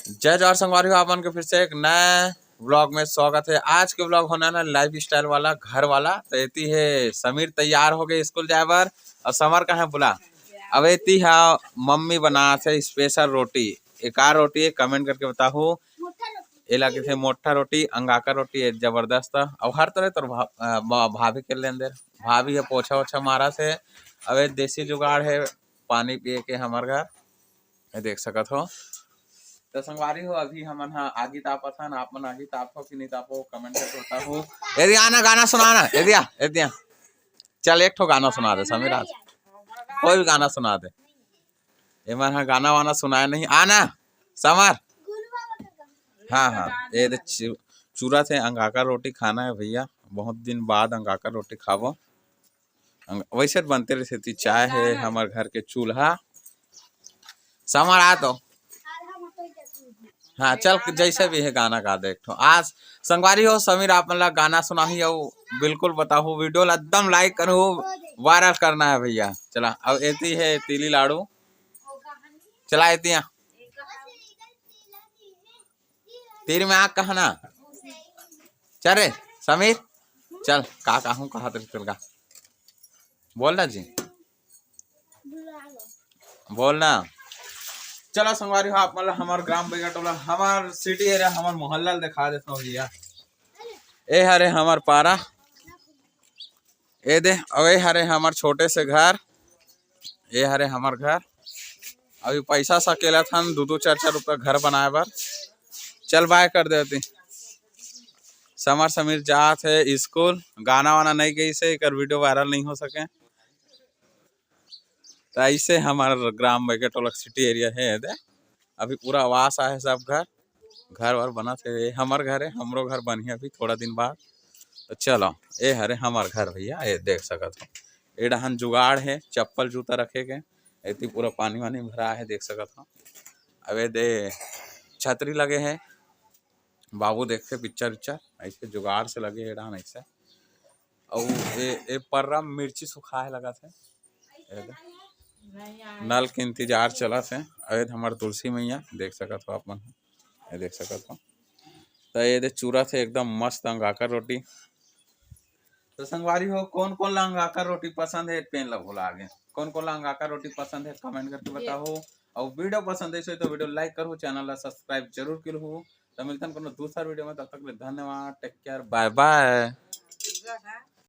जय जवाहर संगवारी हो, आप के फिर से एक नए व्लॉग में स्वागत है। आज के व्लॉग होना है लाइफ स्टाइल वाला, घर वाला। तो एती है समीर तैयार हो गए स्कूल जाए बर, और समर का है बुला। अब एती है मम्मी बना थे स्पेशल रोटी। एक आ रोटी है, कमेंट करके बताओ। ये लगे थे मोटा रोटी, अंगाका रोटी है जबरदस्त। अब हर तरह तो भाभी के लेंदे, भाभी है पोछा ओछा मारा से। अब ये देसी जुगाड़ है पानी पिए के हमारे घर, ये देख सकत हो। तो संगवारी हो अभी हमन हा आगी तापत हन, आप मन आगी तापो कि नहीं तापो कमेंट करके बताओ। यदि आना गाना सुनाना, यदि चल एक ठो गाना सुना दे समीर, आज कोई भी गाना सुना दे। एमन हा गाना वाना सुनाया नहीं आना समर। हाँ हाँ, ये चूरा से अंगाका रोटी खाना है भैया, बहुत दिन बाद अंगाका रोटी खाबो। वैसे बनते रहती चाय है हमारे घर के चूल्हा। समर आ तो हाँ चल, जैसे भी है गाना गा दे एक ठो। आज संगवारी हो समीर आप मतलब गाना सुना ही हो, बिल्कुल बताओ। वीडियो एकदम लाइक करो, वायरल करना है भैया। चला अब एती है तीली लाड़ू, चला एती तीर में आग कहना। चल रे समीर चल, का कहूँ कहा चल का बोलना जी, बोलना। चलो संगवारी हो आप मतलब हमारे ग्राम बैगटोला, हमार सिटी एरिया, हमार मोहल्ला दिखा देता हूँ भैया। ए हरे हमार पारा, ए दे अवे हरे हमार छोटे से घर, ये हरे हमार घर। अभी पैसा सकेला था 2-4 रुपया घर बनाए बर। चल बाय कर देती। समर समीर जात है स्कूल, गाना वाना नहीं गई से कर वीडियो वायरल नहीं हो सके। तो ऐसे हमारा ग्राम बैगटोला सिटी एरिया है दे। अभी पूरा आवास आए सब घर वर बना थे। हमार घर है, हमरो घर बनी अभी थोड़ा दिन बाद। तो चलो ये हरे हमार घर भैया, ये देख सकत हो। ये डहन जुगाड़ है चप्पल जूता रखे के, ऐती पूरा पानी वानी भरा है देख सकत हो। अब ये दे छतरी लगे है, बाबू देखते पिक्चर उच्चर ऐसे जुगाड़ से लगे है डहन ऐसे। और ये पर्रा मिर्ची सुखाए लगा थे, नल के इंतजार चला थे। अवैध हमारे तुलसी मैया देख सकत हो आप मन, ये देख सकत हो। तो ये चूरा थे एकदम मस्त अंगाकर रोटी। तो संगवारी हो कौन कौन ला अंगाकर रोटी पसंद है, पेन ला भुला आगे। कौन कौन ला अंगाकर रोटी पसंद है कमेंट करके बताओ। और वीडियो पसंद है तो वीडियो लाइक करो, चैनल ला सब्सक्राइब जरूर करो। तो मिलते हैं कोनो दूसरा वीडियो में, तब तक के लिए धन्यवाद, टेक केयर, बाय बाय।